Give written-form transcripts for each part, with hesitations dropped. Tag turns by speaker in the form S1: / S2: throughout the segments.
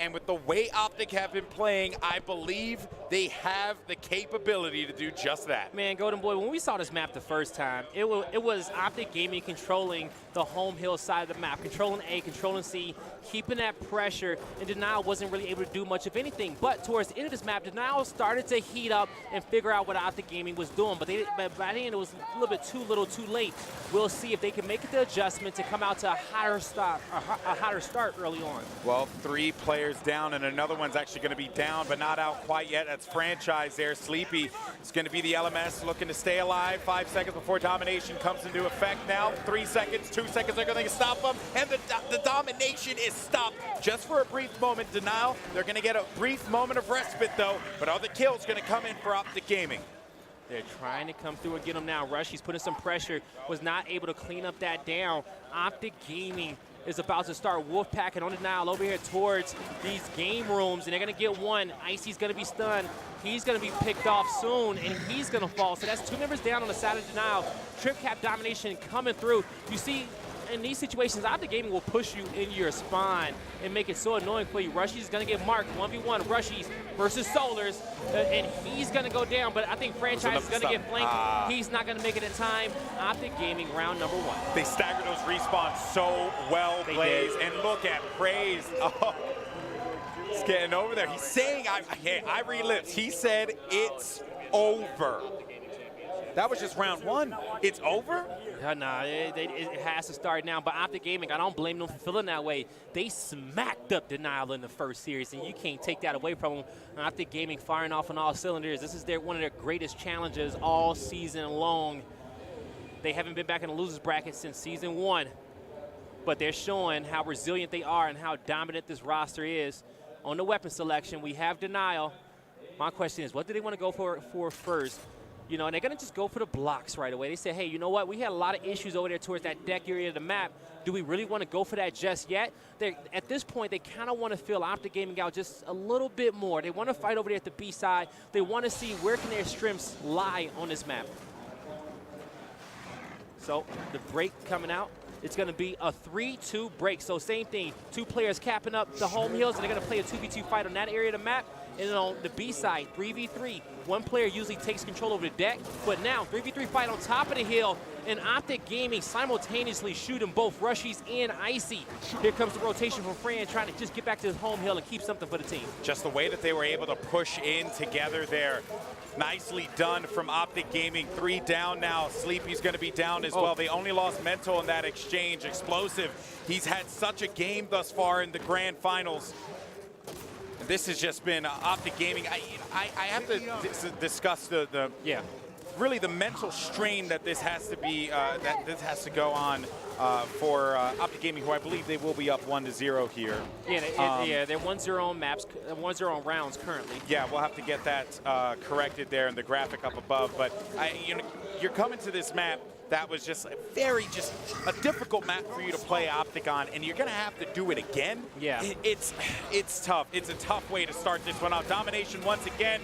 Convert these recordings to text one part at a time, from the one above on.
S1: and with the way OPTIC have been playing, I believe they have the capability to do just that.
S2: Man, Golden Boy, when we saw this map the first time, it was OPTIC Gaming controlling the home hill side of the map, controlling A, controlling C, keeping that pressure, and Denial wasn't really able to do much of anything. But towards the end of this map, Denial started to heat up and figure out what OPTIC Gaming was doing. But by the end, it was a little bit too late. We'll see if they can make the adjustment to come out to a hotter start early on.
S1: Well, 3 players down, and another one's actually going to be down, but not out quite yet. That's Franchise there. Sleepy is going to be the LMS looking to stay alive. 5 seconds before domination comes into effect now. 3 seconds, 2 seconds are going to stop them, and the domination is stopped just for a brief moment. Denial, they're going to get a brief moment of respite, though, but other kills going to come in for OPTIC Gaming.
S2: They're trying to come through and get him now. Rush, he's putting some pressure, was not able to clean up that down. OPTIC Gaming is about to start wolf packing on Denial over here towards these game rooms, and they're going to get one. Icy's going to be stunned. He's going to be picked off soon, and he's going to fall. So that's 2 members down on the side of Denial. Trip cap domination coming through. You see, in these situations, OPTIC Gaming will push you in your spine and make it so annoying for you. Rushy's going to get marked 1v1. Rushy's versus Solars, and he's going to go down, but I think Franchise is going to get flanked. He's not going to make it in time. OPTIC Gaming round number 1.
S1: They stagger those respawns so well, Blaze, and look at Praise. Oh, he's getting over there. He's saying, I relapsed. He said it's over. That was just round 1. It's over?
S2: Nah, it has to start now. But OPTIC Gaming, I don't blame them for feeling that way. They smacked up Denial in the first series, and you can't take that away from them. OPTIC Gaming firing off on all cylinders. This is one of their greatest challenges all season long. They haven't been back in the losers bracket since season 1. But they're showing how resilient they are and how dominant this roster is. On the weapon selection, we have Denial. My question is, what do they want to go for first? You know, and they're going to just go for the blocks right away. They say, hey, you know what? We had a lot of issues over there towards that deck area of the map. Do we really want to go for that just yet? At this point, they kind of want to feel OPTIC Gaming out just a little bit more. They want to fight over there at the B side. They want to see where can their strengths lie on this map. So the break coming out. It's going to be a 3-2 break. So same thing, 2 players capping up the home hills, and they're going to play a 2v2 fight on that area of the map. And then on the B side, 3v3. 1 player usually takes control over the deck, but now 3v3 fight on top of the hill, and OPTIC Gaming simultaneously shooting both Rushies and Icy. Here comes the rotation from Fran, trying to just get back to his home hill and keep something for the team.
S1: Just the way that they were able to push in together there. Nicely done from OPTIC Gaming. 3 down now. Sleepy's going to be down as well. They only lost Mental in that exchange. Explosive. He's had such a game thus far in the grand finals. This has just been OPTIC Gaming. I have to discuss really the mental strain that this has to be that this has to go on for OPTIC Gaming, who I believe they will be up 1-0 here.
S2: Yeah, they're 1-0 on maps, 1-0 on rounds currently.
S1: Yeah, we'll have to get that corrected there in the graphic up above. But you're coming to this map that was just a difficult map for you to play OPTIC on, and you're going to have to do it again.
S2: Yeah.
S1: It's tough. It's a tough way to start this one out. Domination once again.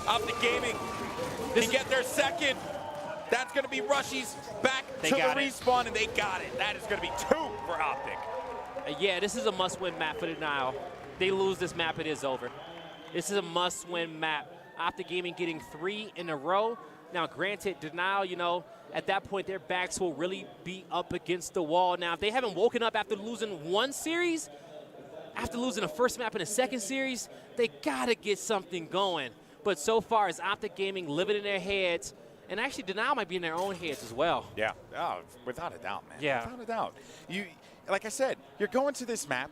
S1: OPTIC Gaming, they get their second. That's going to be Rushy's back to the respawn, and they got it. That is going to be 2 for OPTIC.
S2: Yeah, this is a must-win map for Denial. They lose this map, it is over. This is a must-win map. OPTIC Gaming getting 3 in a row. Now, granted, Denial, you know, at that point, their backs will really be up against the wall. Now, if they haven't woken up after losing 1 series, after losing the first map in the second series, they got to get something going. But so far, it's OPTIC Gaming living in their heads. And actually, Denial might be in their own heads as well.
S1: Yeah, without a doubt, man.
S2: Yeah.
S1: Without a doubt. Like I said, you're going to this map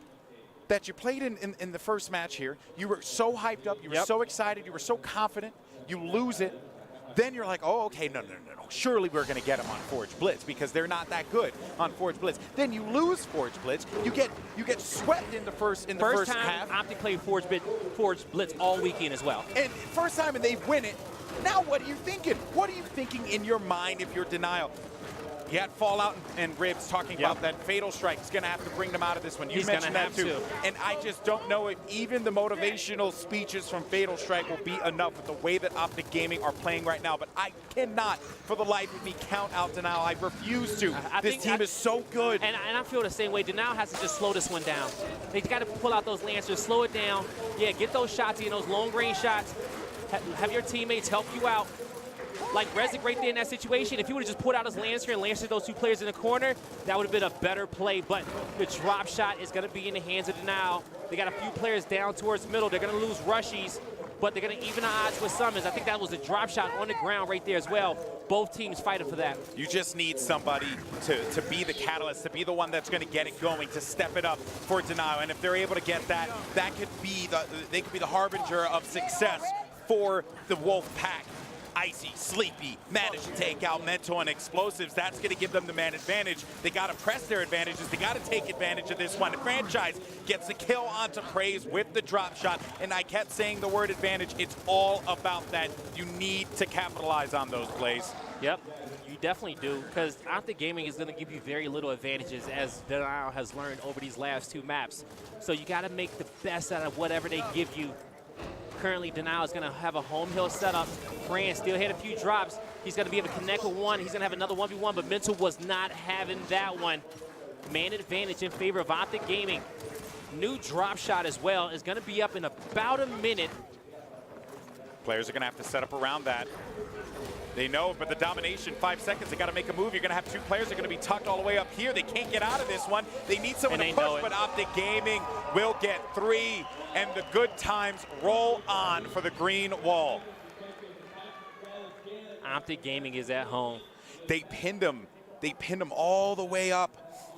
S1: that you played in the first match here. You were so hyped up. You were so excited. You were so confident. You lose it. Then you're like, oh, okay, no. Surely we're going to get them on Forge Blitz because they're not that good on Forge Blitz. Then you lose Forge Blitz. You get swept in the first half.
S2: OPTIC played Forge Blitz all weekend as well.
S1: And first time, and they win it. Now what are you thinking? What are you thinking in your mind if you're Denial? You had Fallout and Ribs talking about that Fatal Strike is going to have to bring them out of this one. You mentioned that too. And I just don't know if even the motivational speeches from Fatal Strike will be enough with the way that OPTIC Gaming are playing right now. But I cannot, for the life of me, count out Denial. I refuse to. This team is so good.
S2: And I feel the same way. Denial has to just slow this one down. They got to pull out those Lancers, slow it down. Yeah, get those shots in, those long-range shots. Have your teammates help you out. Like Rezik right there in that situation, if he would have just put out his Lancer and Lancer those two players in the corner, that would have been a better play. But the drop shot is going to be in the hands of Denial. They got a few players down towards the middle. They're going to lose rushies, but they're going to even the odds with Summons. I think that was a drop shot on the ground right there as well. Both teams fighting for that.
S1: You just need somebody to be the catalyst, to be the one that's going to get it going, to step it up for Denial. And if they're able to get that, that could be they could be the harbinger of success for the Wolf Pack. Icy, Sleepy, manage to take out Mental and Explosives. That's going to give them the man advantage. They got to press their advantages. They got to take advantage of this one. The franchise gets the kill onto Praise with the drop shot. And I kept saying the word advantage. It's all about that. You need to capitalize on those plays.
S2: Yep, you definitely do, because OPTIC Gaming is going to give you very little advantages, as Denial has learned over these last two maps. So you got to make the best out of whatever they give you. Currently, Denial is going to have a home hill setup. Fran still hit a few drops. He's going to be able to connect with one. He's going to have another 1v1, but Mental was not having that one. Man advantage in favor of OPTIC Gaming. New drop shot as well is going to be up in about a minute.
S1: Players are going to have to set up around that. They know, but the domination, 5 seconds, they got to make a move. You're going to have two players that are going to be tucked all the way up here. They can't get out of this one. They need someone to push, but OPTIC Gaming will get 3, and the good times roll on for the green wall.
S2: OPTIC Gaming is at home.
S1: They pinned him. They pinned him all the way up.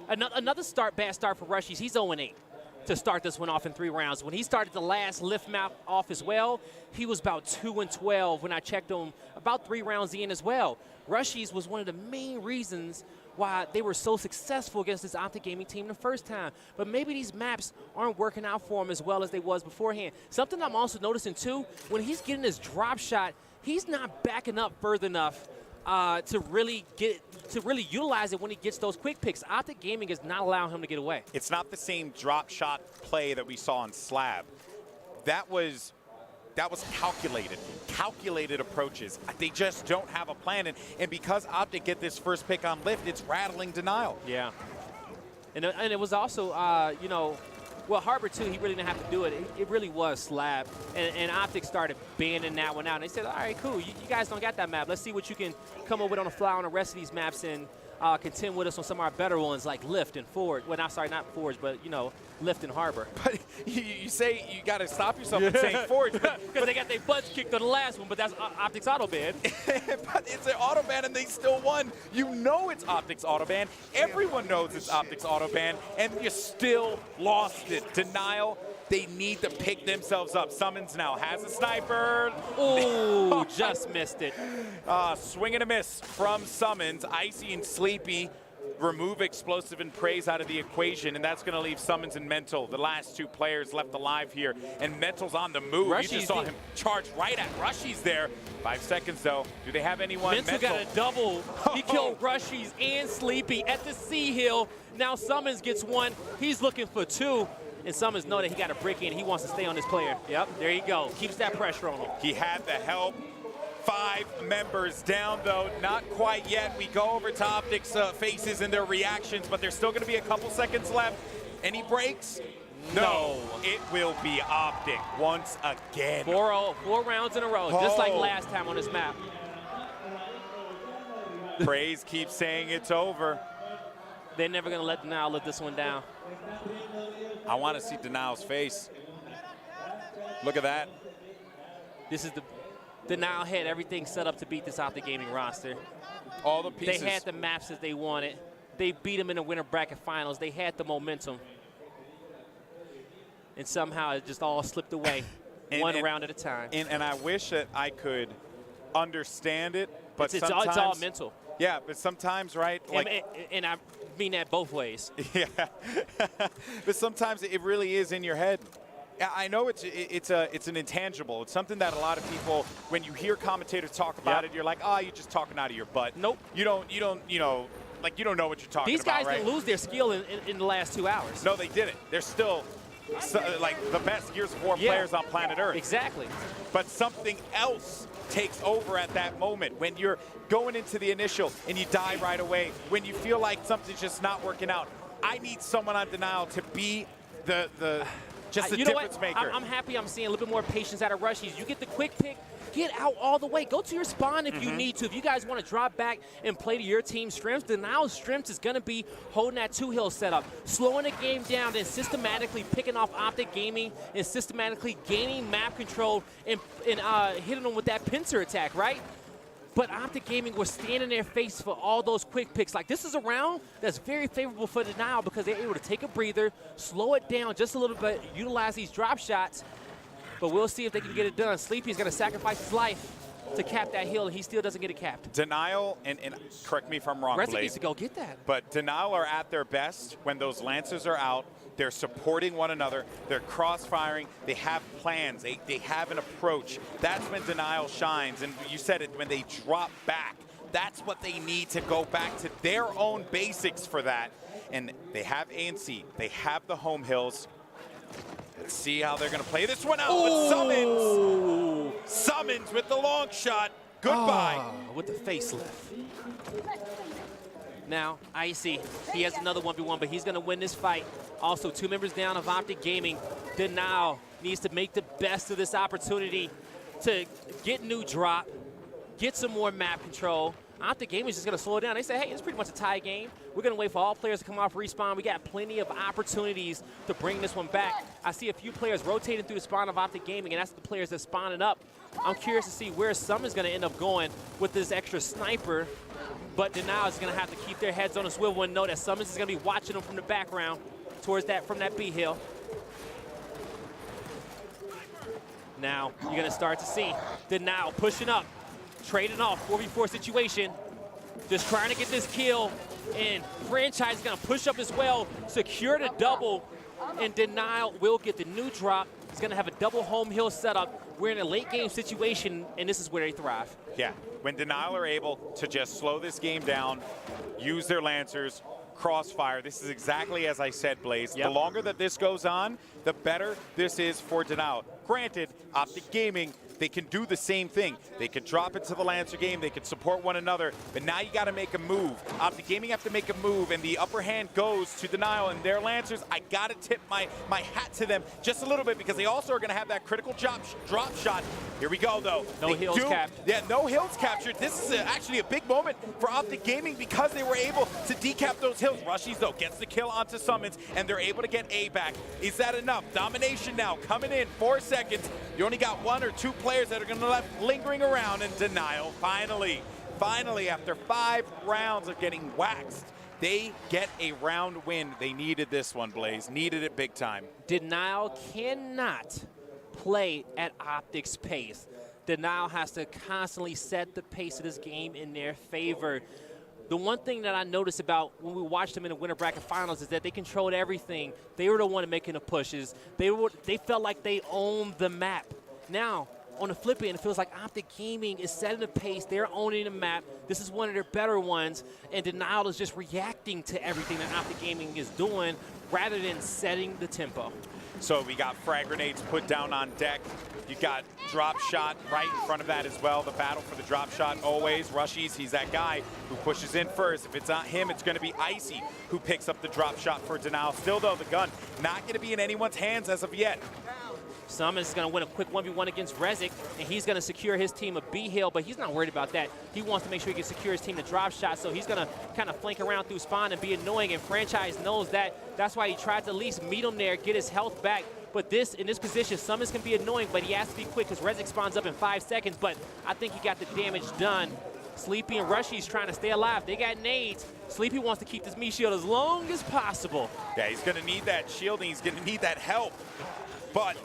S2: Another bad start for Rushies. He's 0-8 to start this one off in 3 rounds. When he started the last lift map off as well, he was about 2-12 when I checked him about 3 rounds in as well. Rushies was one of the main reasons why they were so successful against this OPTIC Gaming team the first time. But maybe these maps aren't working out for him as well as they was beforehand. Something I'm also noticing too, when he's getting his drop shot, he's not backing up further enough to really utilize it when he gets those quick picks. OPTIC Gaming is not allowing him to get away.
S1: It's not the same drop shot play that we saw on Slab. That was calculated approaches. They just don't have a plan, and because OPTIC get this first pick on lift, it's rattling Denial.
S2: Yeah, and it was also you know, well, Harbor too, he really didn't have to do it. It really was Slab, and OPTIC started banning that one out. And they said, all right, cool, you guys don't got that map. Let's see what you can come up with on the fly on the rest of these maps and contend with us on some of our better ones like Lift and Forge. Well, not sorry, not Forge, but you know, Lift and Harbor.
S1: But you say you got to stop yourself from saying Forge.
S2: Because they got their butts kicked on the last one, but that's OPTIC's autoban.
S1: But it's an autoban and they still won. You know it's OPTIC's autoban. Everyone knows it's OPTIC's autoban, and you still lost it. Denial, they need to pick themselves up. Summons now has a sniper.
S2: Oh, just missed it.
S1: Swing and a miss from Summons. Icy and Sleepy remove Explosive and Praise out of the equation, and that's going to leave Summons and Mental, the last 2 players left alive here. And Mental's on the move. You just saw him charge right at Rushies there. 5 seconds, though. Do they have anyone?
S2: Mental got a double. He killed Rushies and Sleepy at the C Hill. Now Summons gets 1. He's looking for 2. And Summons know that he got a brick in. He wants to stay on this player. Yep, there you go. Keeps that pressure on him.
S1: He had the help. 5 members down, though. Not quite yet. We go over to OPTIC's faces and their reactions, but there's still going to be a couple seconds left. Any breaks? No. It will be OPTIC once again.
S2: 4 rounds in a row, just like last time on this map.
S1: Praise keeps saying it's over.
S2: They're never going to let Denial let this one down.
S1: I want to see Denial's face. Look at that.
S2: This is the Denial had everything set up to beat this OPTIC Gaming roster.
S1: All the pieces.
S2: They had the maps that they wanted. They beat them in the winter bracket finals. They had the momentum. And somehow it just all slipped away, one round at a time.
S1: And I wish that I could understand it, but
S2: it's all mental.
S1: Yeah, but sometimes, right? Like,
S2: and I mean that both ways.
S1: Yeah, but sometimes it really is in your head. I know it's an intangible. It's something that a lot of people, when you hear commentators talk about it, you're like, oh, you're just talking out of your butt.
S2: Nope.
S1: You don't, you know, like you don't know what you're talking
S2: These
S1: about,
S2: guys
S1: right?
S2: didn't lose their skill in the last 2 hours.
S1: No, they didn't. They're still like the best Gears of War players on planet Earth.
S2: Exactly.
S1: But something else takes over at that moment when you're going into the initial and you die right away, when you feel like something's just not working out. I need someone on Denial to be the difference maker.
S2: I'm happy I'm seeing a little bit more patience out of Rushies. You get the quick pick, get out all the way. Go to your spawn if you need to. If you guys want to drop back and play to your team's strengths, Denial's strengths is going to be holding that two-hill setup, slowing the game down, and systematically picking off Optic Gaming and systematically gaining map control and hitting them with that pincer attack, right? But Optic Gaming was standing in their face for all those quick picks. Like, this is a round that's very favorable for Denial because they're able to take a breather, slow it down just a little bit, utilize these drop shots. But we'll see if they can get it done. Sleepy's going to sacrifice his life to cap that hill, and he still doesn't get it capped.
S1: Denial, and correct me if I'm wrong,
S2: Reza
S1: Blaze,
S2: needs to go get that.
S1: but Denial are at their best when those Lancers are out. They're supporting one another. They're cross-firing. They have plans. They have an approach. That's when Denial shines. And you said it, when they drop back, that's what they need to go back to their own basics for that. And they have ANC. They have the home hills. Let's see how they're going to play this one out. But Summons with the long shot. Goodbye.
S2: Oh, with the facelift. Now, Icy, he has another 1v1, but he's going to win this fight. Also, 2 members down of Optic Gaming. Denial needs to make the best of this opportunity to get new drop, get some more map control. Optic Gaming is just going to slow it down. They say, hey, it's pretty much a tie game. We're going to wait for all players to come off respawn. We got plenty of opportunities to bring this one back. I see a few players rotating through the spawn of Optic Gaming, and that's the players that spawning up. I'm curious to see where Summon's going to end up going with this extra sniper. But Denial is going to have to keep their heads on a swivel and know that Summons is going to be watching them from the background towards that, from that B hill. Now you're going to start to see Denial pushing up, trading off, 4v4 situation, just trying to get this kill. And Franchise is going to push up as well, secure the double, and Denial will get the new drop. He's going to have a double home hill setup. We're in a late game situation, and this is where they thrive.
S1: Yeah, when Denial are able to just slow this game down, use their Lancers, crossfire. This is exactly as I said, Blaze.
S2: Yep.
S1: The longer that this goes on, the better this is for Denial. Granted, Optic Gaming, they can do the same thing. They can drop into the Lancer game, they can support one another, but now you gotta make a move. Optic Gaming have to make a move, and the upper hand goes to Denial and their Lancers. I gotta tip my hat to them just a little bit because they also are gonna have that critical drop shot. Here we go, though.
S2: No hills capped.
S1: Yeah, no hills captured. This is actually a big moment for Optic Gaming because they were able to decap those hills. Rushies, though, gets the kill onto Summons, and they're able to get A back. Is that enough? Domination now coming in, 4 seconds. You only got 1 or 2 players that are going to left lingering around, in Denial finally, after 5 rounds of getting waxed, they get a round win. They needed this one, Blaze. Needed it big time.
S2: Denial cannot play at Optic's pace. Denial has to constantly set the pace of this game in their favor. The one thing that I noticed about when we watched them in the Winter Bracket Finals is that they controlled everything. They were the one making the pushes. They felt like they owned the map. Now, on the flip end, it feels like Optic Gaming is setting the pace. They're owning the map. This is one of their better ones, and Denial is just reacting to everything that Optic Gaming is doing rather than setting the tempo.
S1: So we got frag grenades put down on deck. You got drop shot right in front of that as well. The battle for the drop shot always. Rushies, he's that guy who pushes in first. If it's not him, it's going to be Icy who picks up the drop shot for Denial. Still, though, the gun not going to be in anyone's hands as of yet.
S2: Summons is going to win a quick 1v1 against Rezik, and he's going to secure his team a B hill, but he's not worried about that. He wants to make sure he can secure his team to drop shot, so he's going to kind of flank around through spawn and be annoying, and Franchise knows that. That's why he tried to at least meet him there, get his health back. But in this position, Summons can be annoying, but he has to be quick because Rezik spawns up in 5 seconds, but I think he got the damage done. Sleepy and Rushy's trying to stay alive. They got nades. Sleepy wants to keep this meat shield as long as possible.
S1: Yeah, he's going to need that shielding. He's going to need that help. But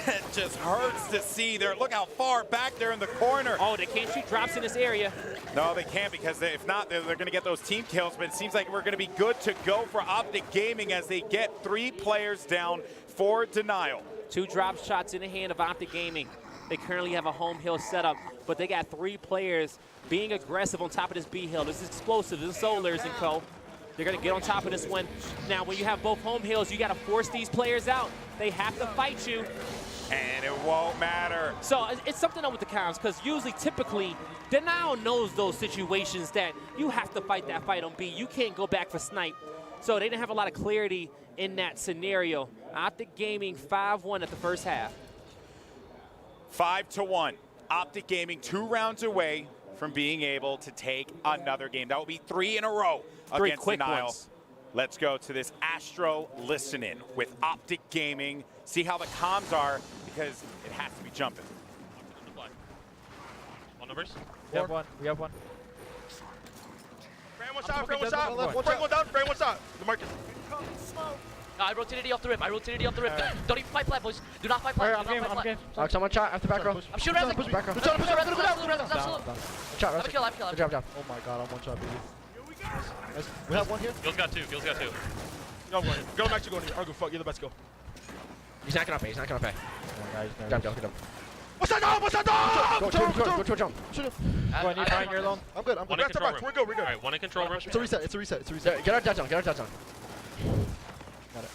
S1: that just hurts to see. Look how far back they're in the corner.
S2: Oh, they can't shoot drops in this area.
S1: No, they can't because if not, they're going to get those team kills. But it seems like we're going to be good to go for Optic Gaming as they get 3 players down for Denial.
S2: 2 drop shots in the hand of Optic Gaming. They currently have a home hill setup, but they got 3 players being aggressive on top of this B hill. This is explosive. This is Solars and co. They're going to get on top of this one. Now, when you have both home hills, you got to force these players out. They have to fight you.
S1: And it won't matter.
S2: So it's something up with the comms, because usually, typically, Denial knows those situations that you have to fight that fight on B. You can't go back for snipe. So they didn't have a lot of clarity in that scenario. OPTIC Gaming 5-1 at the first half.
S1: 5-1. OPTIC Gaming 2 rounds away from being able to take another game. That will be 3 in a row against Denial.
S2: Ones.
S1: Let's go to this Astro listen-in with OPTIC Gaming. See how the comms are, because it has to be jumping.
S3: All numbers?
S4: We have one. We have one.
S5: Frame one shot, frame one shot. Frame one down, frame one shot. The Marcus.
S6: I rotated E off the rip. I rotated E off the rip. Don't even fight plat, boys. Do not fight plat.
S4: I'm game. I'm game.
S7: Someone shot after back row.
S6: I'm shooting at
S7: Push back row.
S6: Push down. Absolute.
S7: Shot,
S6: I have a kill.
S7: Good job, job.
S4: Oh my god, I'm one shot, baby. We have one here.
S3: Gil's got 2. Gil's got 2.
S5: Go, go, Max, you're going here. Argue, fuck, you're the best, go.
S7: He's not gonna pay. He's not gonna pay. Good job, good job.
S5: What's that dog? What's that dog?
S7: Go to a jump.
S4: Shoot him. Go on, you're alone. I'm good. I'm
S3: One
S4: good.
S3: in control room.
S5: We're good. We're good.
S3: All right, one in control room.
S4: It's a reset. It's a reset. It's a reset.
S7: Get our touch on. Get our touch on.
S4: Got it.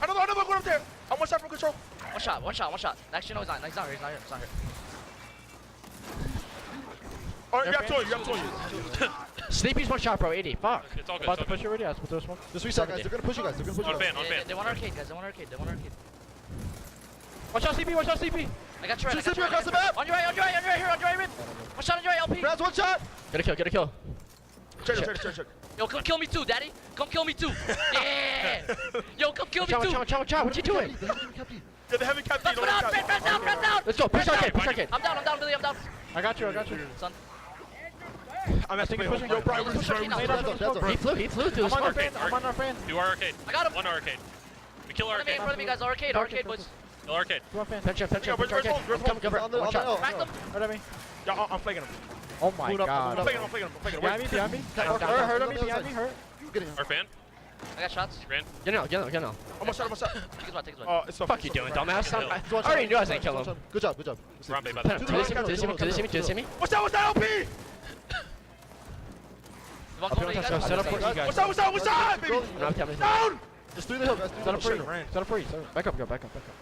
S5: Another one up there. I'm one shot from control.
S6: One shot. Next, no, he's not here. He's not here.
S5: All right, you have 2.
S7: Sleepy's one shot, bro. 80. Fuck.
S3: It's all good.
S4: About
S3: It's
S4: to
S3: all
S4: push
S3: good.
S4: already. Let's put those smoke. Just reset, guys. They're gonna push you guys. They're gonna push you
S3: On
S4: guys.
S3: ban, on ban.
S6: They want arcade, guys. They want arcade.
S4: Watch out, CP. Watch out, CP.
S6: I got Trent.
S4: Shoot CP across the map.
S6: On your right here. On your right rib. One shot on your right, LP.
S4: Brad, one shot.
S7: Get a kill.
S5: Check.
S6: Yo, come kill me too, daddy. Come kill me too. Yeah. Yo, come kill me too.
S7: Chop. What you doing?
S5: Yeah, the heavy captain.
S6: Press down.
S7: Let's go. Push arcade.
S6: I'm down, Billy. I'm down.
S4: I got you.
S6: Son.
S5: I'm asking
S4: He's pushing.
S5: Yo, Brian,
S6: Push arcade now.
S7: He flew through the
S4: I'm on our
S7: smoke.
S4: fan. I'm on our fan.
S3: Do our arcade.
S6: I got him.
S3: One arcade. We kill
S6: In
S3: arcade.
S6: front of me, guys. Arcade, boys.
S3: Kill arcade.
S4: Come on, fan.
S7: Pinch him. Push arcade. I'm coming. Cover.
S4: On the
S7: One shot.
S4: L.
S6: Crack them.
S4: Right at me.
S5: Yeah, I'm flagging him.
S4: Oh my
S5: I'm
S4: god.
S5: flagging him.
S4: Behind me. Hurt on me. Behind me. Hurt.
S3: Our fan.
S6: I got shots.
S3: Ran.
S7: Get out.
S5: I'm one shot.
S6: Take his one.
S5: Oh, it's so
S7: Fuck you doing, dumbass.
S3: Kill.
S7: I already knew I was gonna kill him.
S4: Good job.
S3: Rambe by the
S7: Did they see me?
S5: What's that, LP?
S4: Set up for you guys.
S5: What's that, baby? Down!
S4: Just 3 in the hill, guys. Set up for you. Set up for you. Back up. They're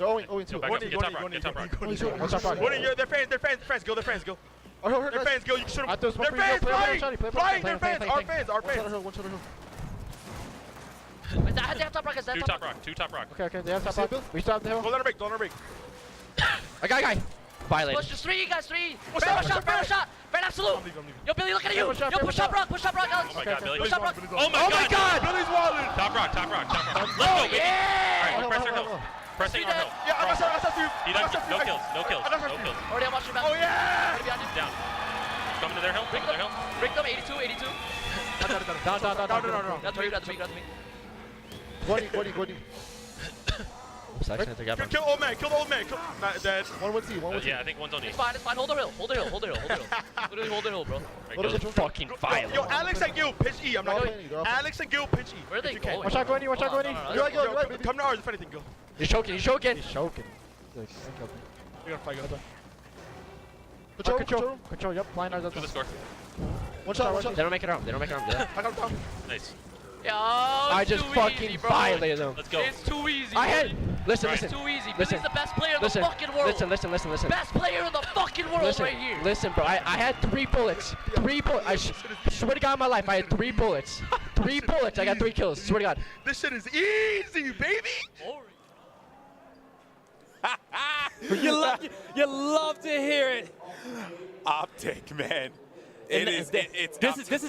S4: 0-2.
S3: Go back up. Get top rock. Get top rock.
S4: What's up, Rock?
S5: They're fans, Gil.
S4: Oh, hurt,
S5: They're
S4: guys.
S5: fans, Gil. You can shoot
S4: I
S5: them.
S4: throw smoke
S5: They're
S4: for you.
S5: fans,
S4: Play
S5: flying!
S4: play.
S5: They're fans, our fans.
S4: One shot on hill. One shot on hill.
S6: Wait, I have top rock, guys.
S3: 2 top rock. 2 top rock.
S4: Okay. They have top rock. We stop the hill.
S5: Don't let her break.
S7: A guy. Violated.
S6: Push, just 3, guys. 3.
S5: What's
S6: Fan
S5: up?
S6: one shot. Fan absolute.
S5: I'm leaving.
S6: Yo, Billy, look at you.
S4: Push up,
S6: Yo,
S4: push
S6: push up,
S4: up.
S6: Alex.
S3: Oh my god, Billy.
S6: Push up, rock.
S3: Oh my god.
S5: Billy's walling.
S3: Top rock. Let's go, baby. All right, pressing our hill. Pressing our hill.
S5: Yeah, I got you.
S3: No kills.
S6: Already, I'm watching back.
S5: Oh, yeah!
S6: Already behind you.
S3: Down. Coming to their hill.
S6: Break them, 82.
S4: Down.
S5: No.
S6: That's me.
S4: Go.
S5: Kill old man. Not dead.
S4: One C.
S3: Yeah, I think one's on you.
S6: It's fine. Hold the hill. Literally hold the hill, bro.
S7: Fucking violent.
S5: Yo, Alex and Gil, pitch E. I'm not
S4: They're
S5: kidding.
S4: all
S5: Alex and Gil, pitch E.
S6: Where are they
S5: if you can.
S6: going?
S4: Watch out, go in.
S6: Hold on.
S4: You're right, baby.
S5: Come to ours if anything, Gil.
S7: He's choking.
S4: He's choking.
S5: We're gonna fight, Gil.
S4: Control. Yep. Flying ours.
S3: To the score.
S4: One shot.
S7: They don't make it around. Yeah.
S5: I got him down.
S3: Nice.
S6: Yo,
S7: I just fucking violated them.
S3: Let's go.
S6: It's too easy.
S7: I had. Listen.
S6: It's too easy.
S7: Listen.
S6: Billy's the best player in the fucking world.
S7: Listen.
S6: Best player in the fucking world right here.
S7: Listen, bro. I had 3 bullets. 3 bullets. I swear to God, in my life, I had 3 bullets. 3 bullets. I got 3 kills. Swear to God.
S5: This shit is easy, baby.
S2: You love to hear it.
S1: OPTIC, man.
S2: This is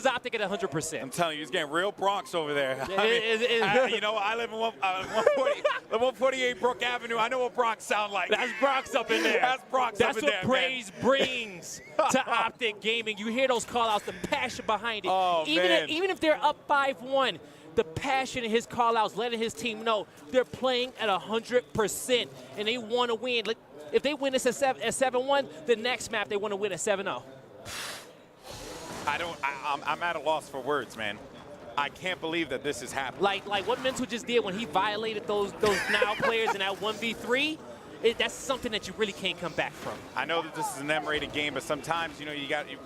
S2: OPTIC at 100%.
S1: I'm telling you, it's getting real Bronx over there.
S2: It-
S1: You know, I live in 148 Brook Avenue. I know what Bronx sound like.
S2: That's Bronx up in there.
S1: That's Bronx
S2: That's
S1: up in
S2: what
S1: there,
S2: praise brings to OPTIC Gaming. You hear those call-outs, the passion behind it.
S1: Oh, man.
S2: Even if they're up 5-1, the passion in his call-outs, letting his team know they're playing at 100% and they want to win. Like, if they win this at 7-1, the next map they want to win at 7-0.
S1: I'm at a loss for words, man. I can't believe that this is happening.
S2: Like what Mental just did when he violated those Now players in that 1v3. that's something that you really can't come back from.
S1: I know that this is an M-rated game, but sometimes, you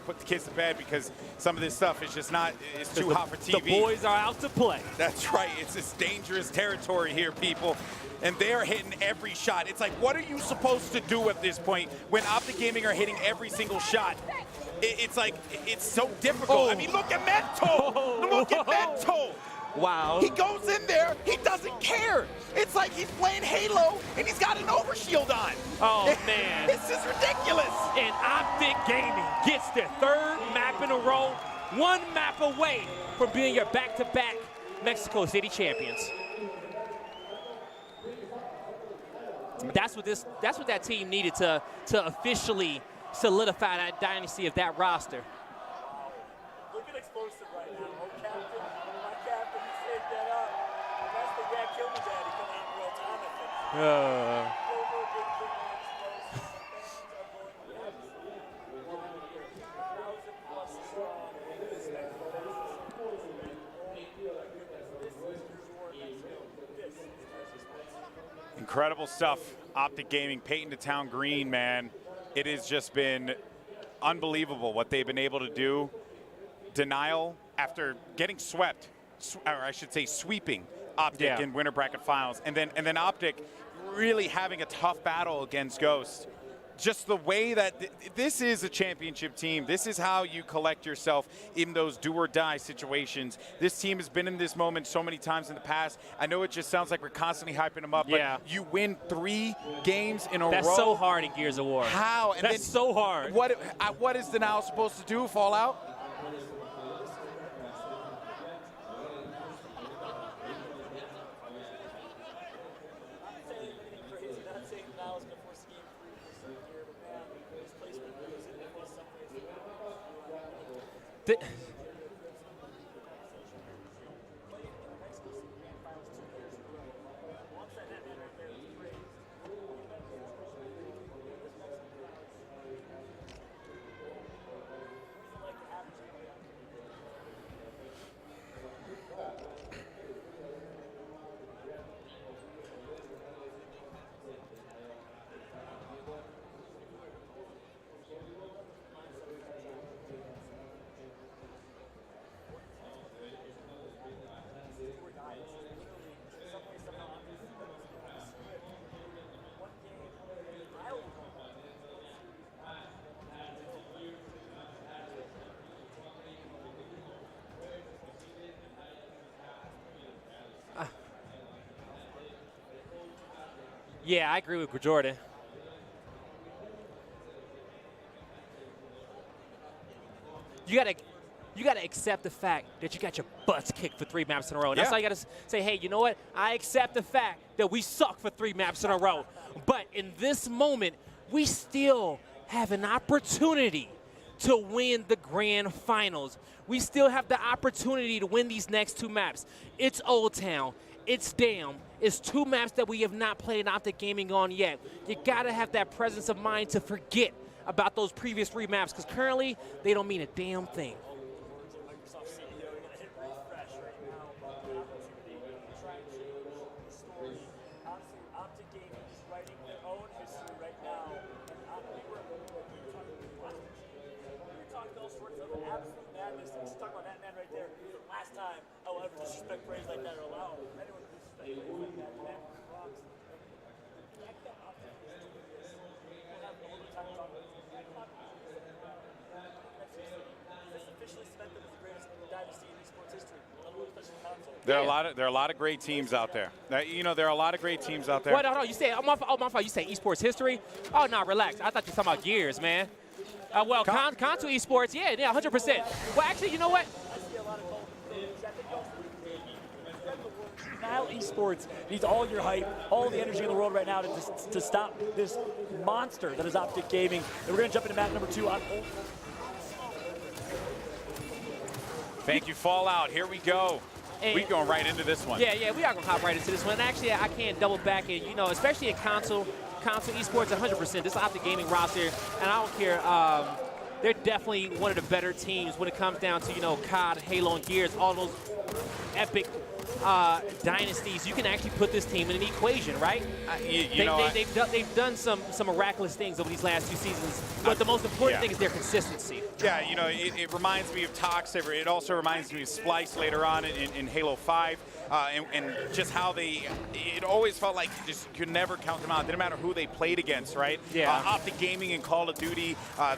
S1: put the kids to bed because some of this stuff is just not, it's too hot for TV.
S2: The boys are out to play.
S1: That's right. It's this dangerous territory here, people. And they're hitting every shot. It's like, what are you supposed to do at this point when OPTIC Gaming are hitting every single shot? It's like, it's so difficult.
S2: Oh.
S1: I mean, look at Mental. Look at Mental.
S2: Wow.
S1: He goes in there, he doesn't care. It's like he's playing Halo and he's got an overshield on.
S2: Oh, man.
S1: This is ridiculous.
S2: And OPTIC Gaming gets their 3rd map in a row, 1 map away from being your back-to-back Mexico City champions. That's what that team needed to officially solidify that dynasty of that roster.
S8: Look at explosive right now. Oh, Captain, my Captain, you saved that up. That's the Yeah, Kill Me Daddy coming out in real time, I think.
S1: Incredible stuff. OPTIC Gaming, Peyton to Town Green, man. It has just been unbelievable what they've been able to do. Denial after getting swept, or I should say sweeping OPTIC in winter bracket finals, and then OPTIC really having a tough battle against Ghost. Just the way that this is a championship team. This is how you collect yourself in those do or die situations. This team has been in this moment so many times in the past. I know it just sounds like we're constantly hyping them up, but you win 3 games in a row.
S2: That's so hard in Gears of War.
S1: How? And
S2: that's so hard.
S1: What is Denial supposed to do? Fall out?
S2: Yeah, I agree with Jordan. You gotta accept the fact that you got your butts kicked for 3 maps in a row. And that's why you gotta say, hey, you know what? I accept the fact that we suck for 3 maps in a row. But in this moment, we still have an opportunity to win the grand finals. We still have the opportunity to win these next 2 maps. It's Old Town. It's Dam. It's 2 maps that we have not played OPTIC Gaming on yet. You gotta have that presence of mind to forget about those previous 3 maps, because currently they don't mean a damn thing.
S1: There are a lot of great teams out there. There are a lot of great teams out there.
S2: What? No, you say, my fault. You say esports history? Oh, no, relax. I thought you were talking about Gears, man. Well, Kanto esports, yeah, 100%. Well, actually, you know what?
S8: Now esports needs all your hype, all the energy in the world right now to stop this monster that is OPTIC Gaming. And we're going to jump into map number 2 on.
S1: Thank you, Fallout. Here we go. We're going right into this one.
S2: Yeah, we are going to hop right into this one. And actually, I can't double back and, especially in console esports, 100%. This is OPTIC Gaming roster, and I don't care. They're definitely one of the better teams when it comes down to, COD, Halo, and Gears, all those epic dynasties, you can actually put this team in an equation, right? They've done some miraculous things over these last 2 seasons, but the most important thing is their consistency.
S1: Yeah, you know, it reminds me of Tox. It also reminds me of Splice later on in Halo 5, and just how it always felt like you just could never count them out. Didn't matter who they played against, right?
S2: Yeah.
S1: OPTIC Gaming and Call of Duty,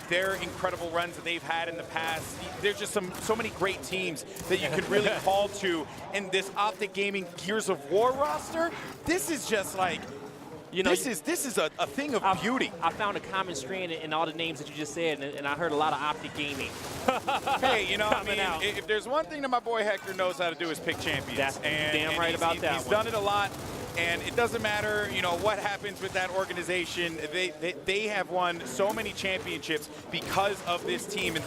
S1: their incredible runs that they've had in the past. There's just so many great teams that you could really call to. And this OPTIC Gaming Gears of War roster, this is just like, you know, this is a thing of beauty.
S2: I found a common strand in all the names that you just said, and I heard a lot of OPTIC Gaming.
S1: Hey, you know, I mean, if there's one thing that my boy Hector knows how to do is pick champions.
S2: That's damn right about that.
S1: He's done it a lot. And it doesn't matter, you know, what happens with that organization. They have won so many championships because of this team. And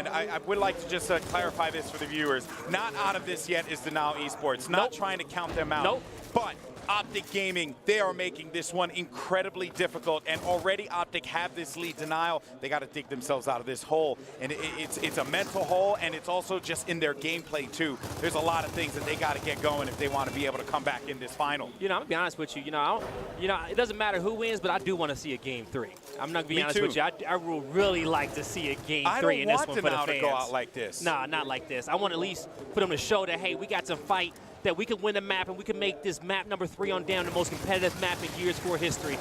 S1: I would like to just clarify this for the viewers. Not out of this yet is Denial Esports. Not trying to count them out.
S2: Nope.
S1: But OPTIC Gaming, they are making this one incredibly difficult, and already OPTIC have this lead. Denial, they got to dig themselves out of this hole, and it's a mental hole, and it's also just in their gameplay too. There's a lot of things that they got to get going if they want to be able to come back in this final.
S2: You know, I'm gonna be honest with you. You know, it doesn't matter who wins, but I do want to see a Game 3. I'm not gonna be honest with you. I would really like to see a Game 3 in this one for the fans.
S1: I don't want Denial to go out like this.
S2: Nah, not like this. I want at least for them to show that, hey, we got some fight, that we can win a map, and we can make this map number 3 on down the most competitive map in Gears 4 history.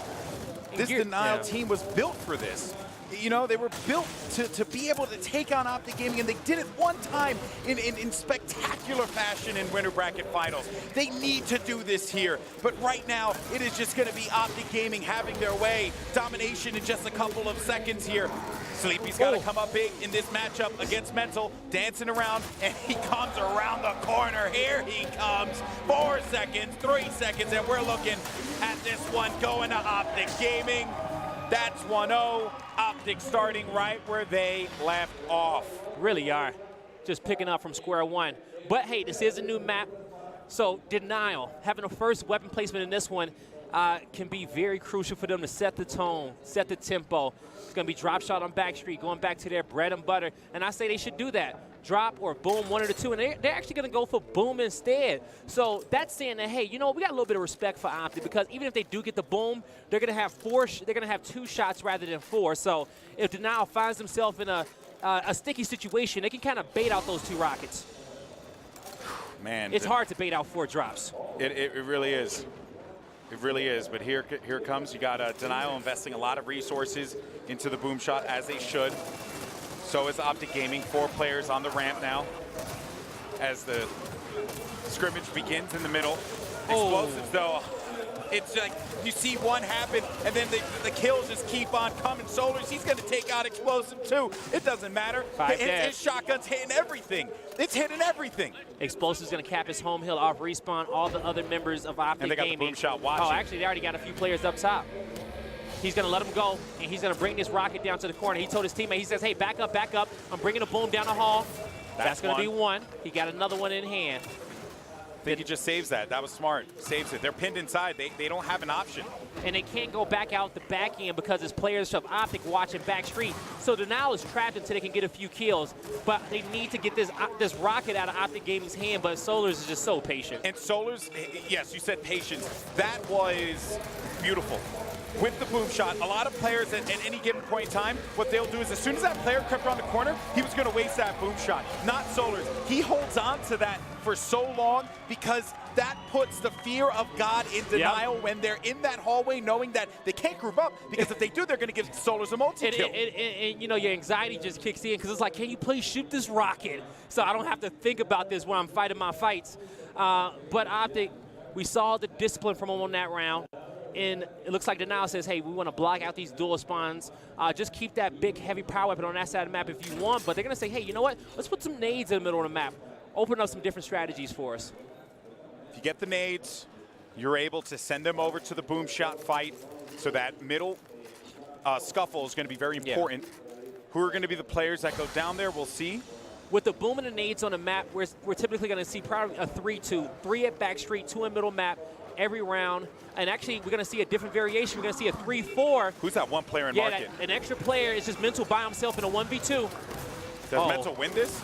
S1: This Denial team was built for this. You know, they were built to be able to take on OPTIC Gaming, and they did it one time in spectacular fashion in Winter Bracket Finals. They need to do this here, but right now, it is just going to be OPTIC Gaming having their way. Domination in just a couple of seconds here. Sleepy's got to come up big in this matchup against Mental, dancing around, and he comes around the corner. Here he comes. 4 seconds, 3 seconds, and we're looking at this one going to OPTIC Gaming. That's 1-0. OPTIC starting right where they left off.
S2: Really are. Just picking up from square one. But hey, this is a new map. So Denial, having a first weapon placement in this one can be very crucial for them to set the tone, set the tempo. It's going to be drop shot on backstreet, going back to their bread and butter. And I say they should do that. Drop or boom, one of the two. And they're actually going to go for boom instead. So that's saying that, hey, you know, we got a little bit of respect for OPTIC, because even if they do get the boom, they're going to have they're going to have 2 shots rather than 4. So if Denial finds himself in a sticky situation, they can kind of bait out those 2 rockets.
S1: Man,
S2: it's hard to bait out 4 drops.
S1: It really is. It really is, but here it comes. You got Denial investing a lot of resources into the boom shot, as they should. So is OPTIC Gaming. 4 players on the ramp now as the scrimmage begins in the middle. Explosives, though. It's like you see one happen, and then the kills just keep on coming. Solars, he's going to take out Explosive, too. It doesn't matter. His shotgun's hitting everything. It's hitting everything.
S2: Explosive's going to cap his home hill off respawn. All the other members of OPTIC
S1: and they got
S2: Gaming.
S1: The boom shot watching.
S2: Oh, actually, they already got a few players up top. He's going to let him go, and he's going to bring this rocket down to the corner. He told his teammate, he says, hey, back up, back up. I'm bringing a boom down the hall. That's going to be 1. He got another one in hand.
S1: I think he just saves that. That was smart. Saves it. They're pinned inside. They don't have an option.
S2: And they can't go back out the back end because it's players of OPTIC watching backstreet. So Denial is trapped until they can get a few kills. But they need to get this rocket out of OPTIC Gaming's hand, but Solars is just so patient.
S1: And Solars, yes, you said patience. That was beautiful. With the boom shot, a lot of players at any given point in time, what they'll do is as soon as that player crept around the corner, he was going to waste that boom shot. Not Solars. He holds on to that for so long because that puts the fear of God in Denial when they're in that hallway, knowing that they can't group up, because if they do, they're going to give Solars a multi-kill.
S2: And you know, your anxiety just kicks in because it's like, can you please shoot this rocket so I don't have to think about this when I'm fighting my fights. But OPTIC, we saw the discipline from them on that round. And it looks like Denial says, hey, we want to block out these dual spawns. Just keep that big, heavy power weapon on that side of the map if you want. But they're going to say, hey, you know what? Let's put some nades in the middle of the map. Open up some different strategies for us.
S1: If you get the nades, you're able to send them over to the boom shot fight. So that middle scuffle is going to be very important. Who are going to be the players that go down there, we'll see.
S2: With the boom and the nades on the map, we're typically going to see probably a 3-2. 3 at backstreet, 2 in middle map every round. And actually, we're going to see a different variation. We're going to see a 3-4.
S1: Who's that one player in market?
S2: An extra player is just Mental by himself in a 1v2.
S1: Does Mental win this?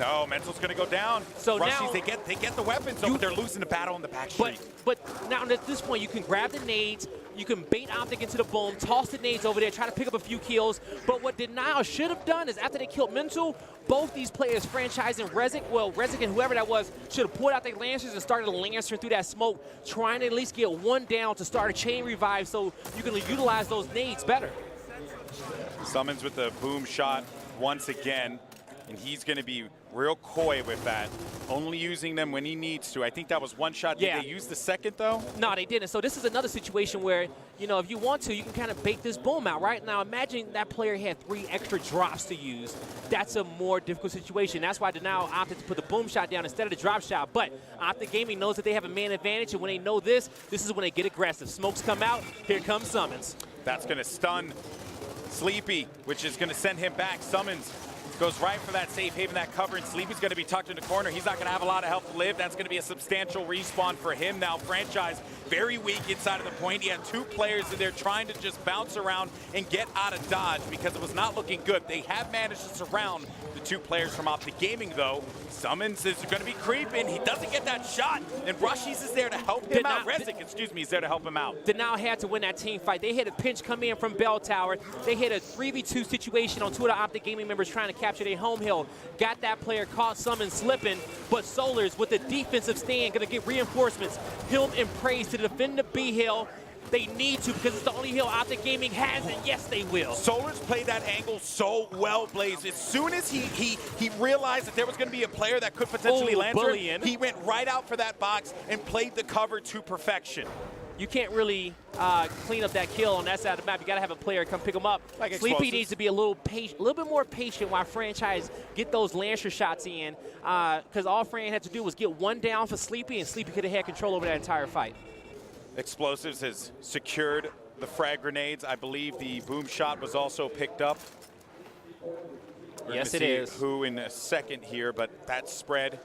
S1: No, Mental's going to go down.
S2: So
S1: Rushies,
S2: now
S1: they get the weapons, but they're losing the battle in the back street.
S2: But now at this point, you can grab the nades, you can bait Optic into the boom, toss the nades over there, try to pick up a few kills. But what Denial should have done is after they killed Mental, both these players, Franchise and Rezik, well, Rezik and whoever that was, should have pulled out their lancers and started lancering through that smoke, trying to at least get one down to start a chain revive so you can utilize those nades better.
S1: Summons with the boom shot once again, and he's going to be real coy with that, only using them when he needs to. I think that was one shot. Did they use the second, though?
S2: No, they didn't. So this is another situation where, you know, if you want to, you can kind of bait this boom out, right? Now, imagine that player had 3 extra drops to use. That's a more difficult situation. That's why Denial opted to put the boom shot down instead of the drop shot. But OPTIC Gaming knows that they have a man advantage, and when they know this is when they get aggressive. Smokes come out, here comes Summons.
S1: That's going to stun Sleepy, which is going to send him back. Summons goes right for that safe haven, that cover, and Sleepy's going to be tucked in the corner. He's not going to have a lot of help to live. That's going to be a substantial respawn for him now. Franchise very weak inside of the point. He had 2 players in there trying to just bounce around and get out of dodge because it was not looking good. They have managed to surround the 2 players from OPTIC Gaming, though. Summons is going to be creeping. He doesn't get that shot, and Rushies is there to help him out. Rezik, excuse me, is there to help him out.
S2: Denial had to win that team fight. They had a pinch come in from Bell Tower. They had a 3v2 situation on 2 of the OPTIC Gaming members trying to capture their home hill. Got that player caught, Summons slipping, but Solars with the defensive stand going to get reinforcements. Hilm and Praise to defend the B hill. They need to because it's the only hill OPTIC Gaming has, and yes, they will.
S1: Solars played that angle so well, Blaze. As soon as he realized that there was going to be a player that could potentially land him, he went right out for that box and played the cover to perfection.
S2: You can't really clean up that kill on that side of the map. You got to have a player come pick him up.
S1: Like
S2: Sleepy needs to be a little bit more patient while Franchise get those Lancer shots in, because all Fran had to do was get one down for Sleepy, and Sleepy could have had control over that entire fight.
S1: Explosives has secured the frag grenades. I believe the boom shot was also picked up.
S2: Yes, it is.
S1: Who in a second here, but that's spread.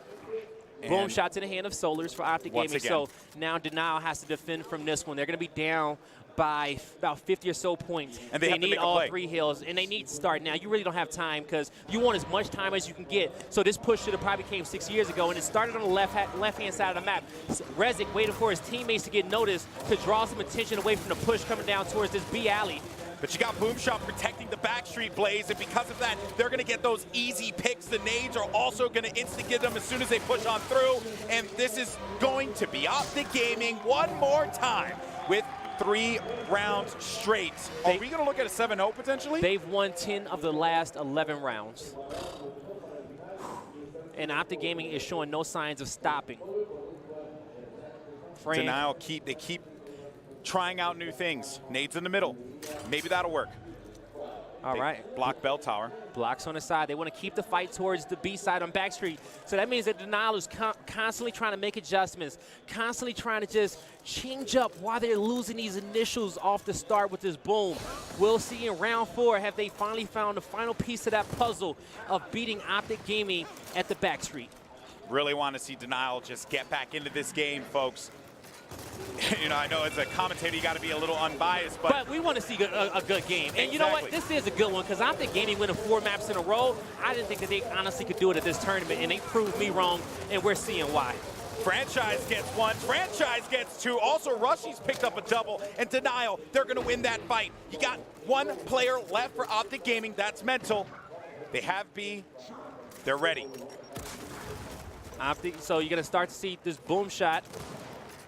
S2: Boom shots in the hand of Solars for OPTIC Gaming. So now Denial has to defend from this one. They're going to be down by about 50 or so points.
S1: And they
S2: need all 3 hills, and they need to start now. You really don't have time because you want as much time as you can get. So this push should have probably came 6 years ago, and it started on the left-hand side of the map. Rezik waited for his teammates to get noticed to draw some attention away from the push coming down towards this B alley.
S1: But you got Boomshot protecting the backstreet, Blaze, and because of that, they're going to get those easy picks. The nades are also going to instigate them as soon as they push on through, and this is going to be OPTIC Gaming one more time with 3 rounds straight. Are we going to look at a 7-0 potentially?
S2: They've won 10 of the last 11 rounds. And OPTIC Gaming is showing no signs of stopping.
S1: Denial they keep trying out new things. Nades in the middle. Maybe that'll work.
S2: All right.
S1: Block Bell Tower.
S2: Blocks on the side. They want to keep the fight towards the B side on Backstreet. So that means that Denial is constantly trying to make adjustments, constantly trying to just change up while they're losing these initials off the start with this boom. We'll see in round 4, have they finally found the final piece of that puzzle of beating OPTIC Gaming at the Backstreet.
S1: Really want to see Denial just get back into this game, folks. You know, I know as a commentator you got to be a little unbiased, but
S2: we want to see a good game. And you know what? This is a good one because OPTIC Gaming winning 4 maps in a row. I didn't think that they honestly could do it at this tournament, and they proved me wrong, and we're seeing why.
S1: Franchise gets 1, Franchise gets 2. Also, Rushies picked up a double, and Denial, they're going to win that fight. You got 1 player left for OPTIC Gaming. That's Mental. They have B. They're ready.
S2: OPTIC, so you're going to start to see this boom shot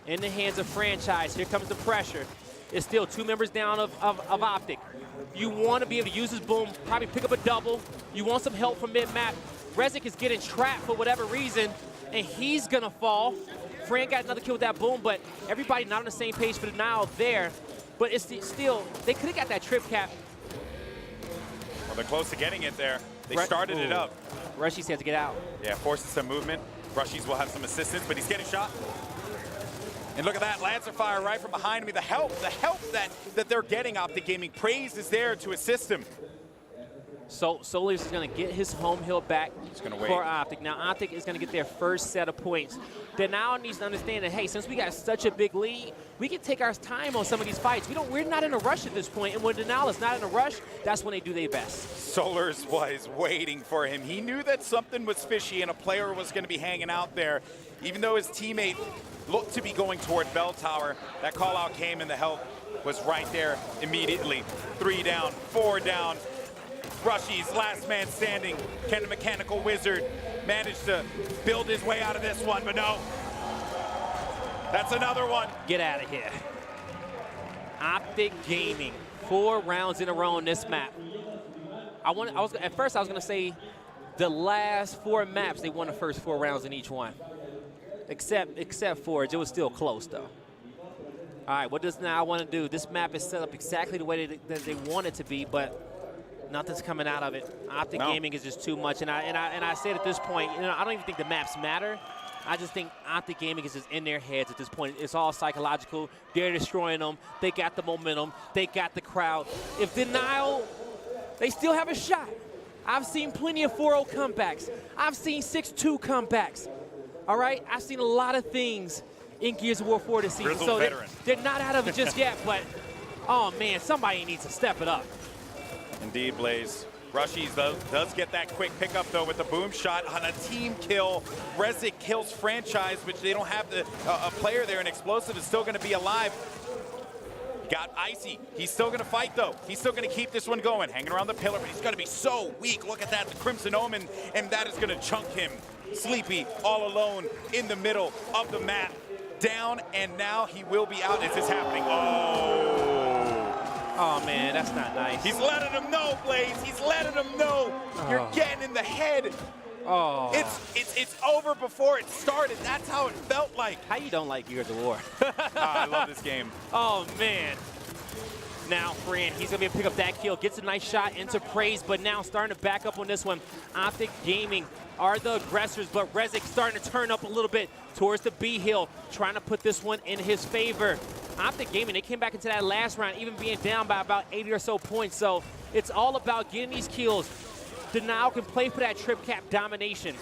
S2: in the hands of Franchise. Here comes the pressure. It's still 2 members down of OPTIC. You want to be able to use this boom, probably pick up a double. You want some help from mid-map. Rezik is getting trapped for whatever reason, and he's going to fall. Fran got another kill with that boom, but everybody not on the same page for Denial there. But it's still, they could have got that trip cap.
S1: Well, they're close to getting it there. They started it up.
S2: Rushies has to get out.
S1: Yeah, forces some movement. Rushies will have some assistance, but he's getting shot. And look at that, Lancer fire right from behind me. The help that they're getting, OPTIC Gaming. Praise is there to assist him.
S2: So Solars is going to get his home hill back for OPTIC. Now, OPTIC is going to get their first set of points. Denial needs to understand that, hey, since we got such a big lead, we can take our time on some of these fights. We're not in a rush at this point, and when Denial is not in a rush, that's when they do their best.
S1: Solars was waiting for him. He knew that something was fishy and a player was going to be hanging out there. Even though his teammate looked to be going toward Bell Tower, that call out came and the help was right there immediately. 3 down, 4 down. Rushy's last man standing. Can the Mechanical Wizard manage to build his way out of this one? But no. That's another one.
S2: Get out of here. OPTIC Gaming, 4 rounds in a row on this map. At first I was going to say the last 4 maps, they won the first 4 rounds in each one. Except Forge, it was still close though. All right, what does now want to do? This map is set up exactly the way that they want it to be, but nothing's coming out of it. OPTIC Gaming is just too much, and I said at this point, I don't even think the maps matter. I just think OPTIC Gaming is just in their heads at this point. It's all psychological. They're destroying them. They got the momentum. They got the crowd. If Denial, they still have a shot. I've seen plenty of 4-0 comebacks. I've seen 6-2 comebacks. All right? I've seen a lot of things in Gears of War 4 this season. So they're not out of it just yet, but, oh, man, somebody needs to step it up.
S1: Indeed, Blaze. Rushies does get that quick pickup, though, with the boom shot on a team kill. Rezik kills Franchise, which they don't have a player there, and Explosive is still going to be alive. Got Icy. He's still going to fight, though. He's still going to keep this one going. Hanging around the pillar, but he's going to be so weak. Look at that, the Crimson Omen, and that is going to chunk him. Sleepy, all alone in the middle of the map. Down, and now he will be out. Is this happening?
S2: Oh, man, that's not nice.
S1: He's letting him know, Blaze. He's letting him know. You're getting in the head.
S2: Oh.
S1: It's over before it started. That's how it felt like.
S2: How you don't like Gears of War?
S1: I love this game.
S2: Oh, man. Now, Fran, he's going to be able to pick up that kill. Gets a nice shot into Praise, but now starting to back up on this one. OPTIC Gaming are the aggressors, but Rezik starting to turn up a little bit towards the B hill, trying to put this one in his favor. OPTIC Gaming, they came back into that last round, even being down by about 80 or so points. So it's all about getting these kills. Denial can play for that trip cap domination.